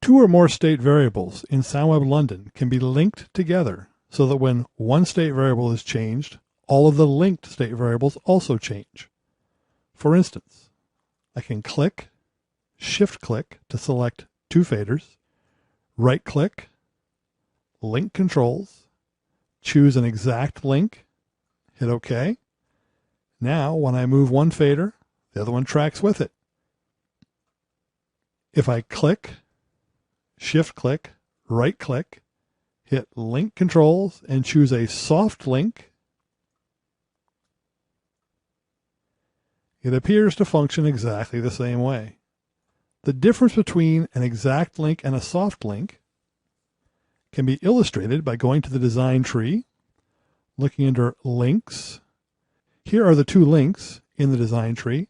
Two or more state variables in SoundWeb London can be linked together so that when one state variable is changed, all of the linked state variables also change. For instance, I can click, shift-click to select two faders, right-click, link controls, choose an exact link, hit OK. Now, when I move one fader, the other one tracks with it. If I click, shift-click, right-click, hit link controls, and choose a soft link, it appears to function exactly the same way. The difference between an exact link and a soft link can be illustrated by going to the design tree, looking under links. Here are the two links in the design tree.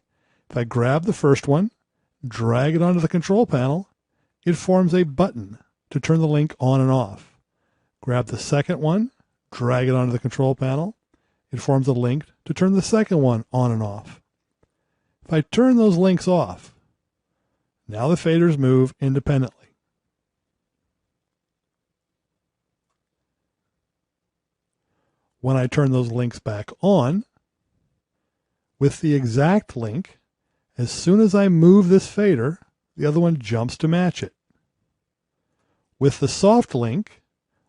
If I grab the first one, drag it onto the control panel, it forms a button to turn the link on and off. Grab the second one, drag it onto the control panel, it forms a link to turn the second one on and off. If I turn those links off, now the faders move independently. When I turn those links back on, with the exact link, as soon as I move this fader, the other one jumps to match it. With the soft link,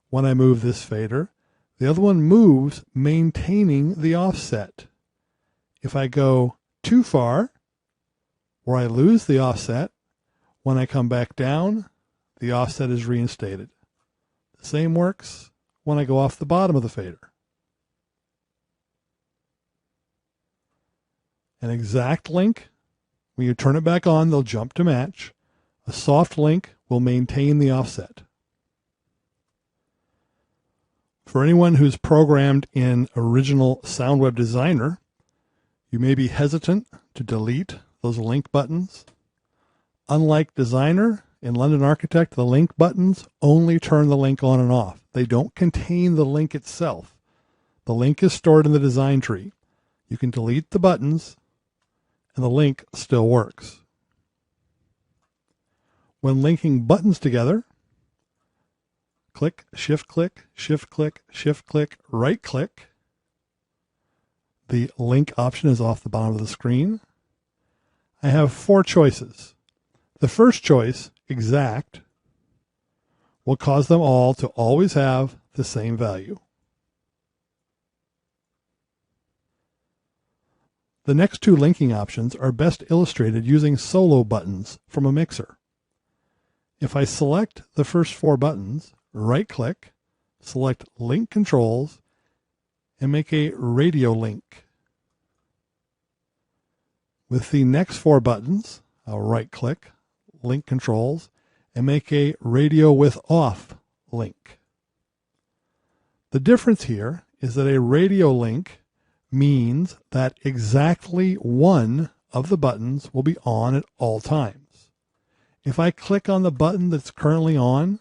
when I move this fader, the other one moves maintaining the offset. If I go too far, or I lose the offset, when I come back down, the offset is reinstated. The same works when I go off the bottom of the fader. An exact link, when you turn it back on, they'll jump to match. A soft link will maintain the offset. For anyone who's programmed in original SoundWeb Designer, you may be hesitant to delete those link buttons. Unlike Designer, in London Architect, the link buttons only turn the link on and off. They don't contain the link itself. The link is stored in the design tree. You can delete the buttons, and the link still works. When linking buttons together, click, shift-click, shift-click, shift-click, right-click. The link option is off the bottom of the screen. I have four choices. The first choice, exact, will cause them all to always have the same value. The next two linking options are best illustrated using solo buttons from a mixer. If I select the first four buttons, right-click, select Link Controls, and make a radio link. With the next four buttons, I'll right-click, Link Controls, and make a radio with off link. The difference here is that a radio link means that exactly one of the buttons will be on at all times. If I click on the button that's currently on,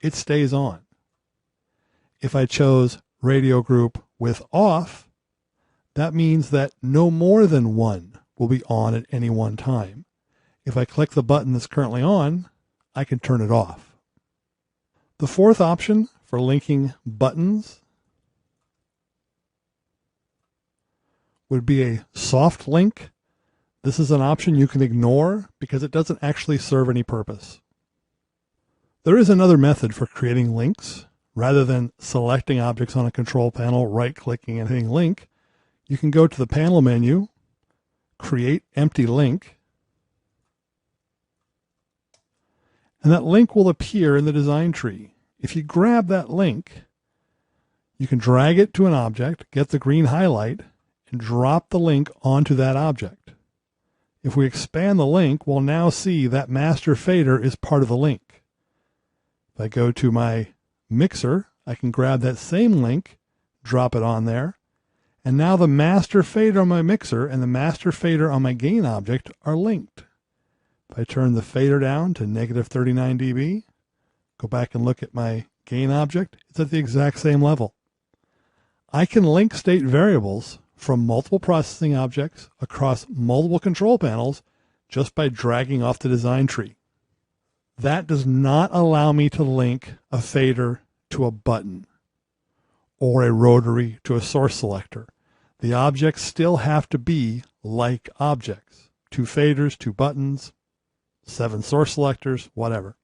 it stays on. If I chose radio group with off, that means that no more than one will be on at any one time. If I click the button that's currently on, I can turn it off. The fourth option for linking buttons would be a soft link. This is an option you can ignore because it doesn't actually serve any purpose. There is another method for creating links. Rather than selecting objects on a control panel, right-clicking and hitting link, you can go to the panel menu, create empty link, and that link will appear in the design tree. If you grab that link, you can drag it to an object, get the green highlight, and drop the link onto that object. If we expand the link, we'll now see that master fader is part of the link. If I go to my mixer, I can grab that same link, drop it on there, and now the master fader on my mixer and the master fader on my gain object are linked. If I turn the fader down to -39 dB, go back and look at my gain object, it's at the exact same level. I can link state variables from multiple processing objects across multiple control panels just by dragging off the design tree. That does not allow me to link a fader to a button or a rotary to a source selector. The objects still have to be like objects. 2 faders, 2 buttons, 7 source selectors, whatever.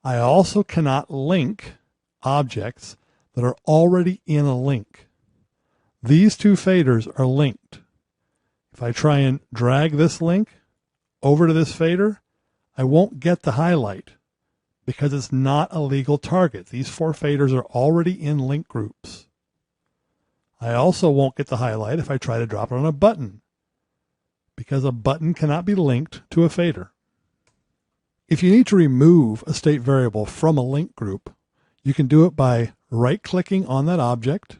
I also cannot link objects that are already in a link. These 2 faders are linked. If I try and drag this link over to this fader, I won't get the highlight because it's not a legal target. These 4 faders are already in link groups. I also won't get the highlight if I try to drop it on a button because a button cannot be linked to a fader. If you need to remove a state variable from a link group, you can do it by right-clicking on that object,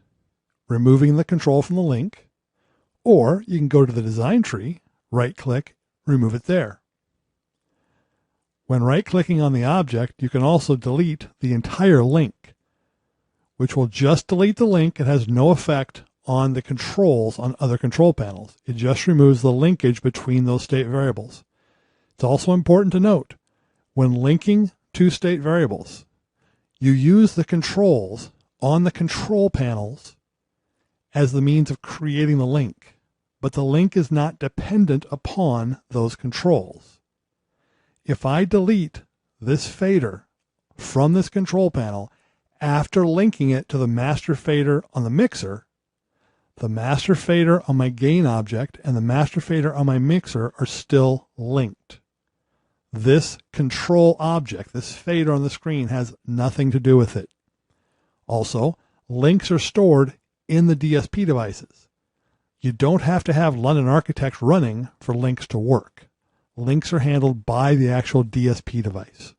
removing the control from the link, or you can go to the design tree, right-click, remove it there. When right-clicking on the object, you can also delete the entire link, which will just delete the link. It has no effect on the controls on other control panels. It just removes the linkage between those state variables. It's also important to note, when linking 2 state variables, you use the controls on the control panels as the means of creating the link, but the link is not dependent upon those controls. If I delete this fader from this control panel after linking it to the master fader on the mixer, the master fader on my gain object and the master fader on my mixer are still linked. This control object, this fader on the screen, has nothing to do with it. Also, links are stored in the DSP devices. You don't have to have London Architect running for links to work. Links are handled by the actual DSP device.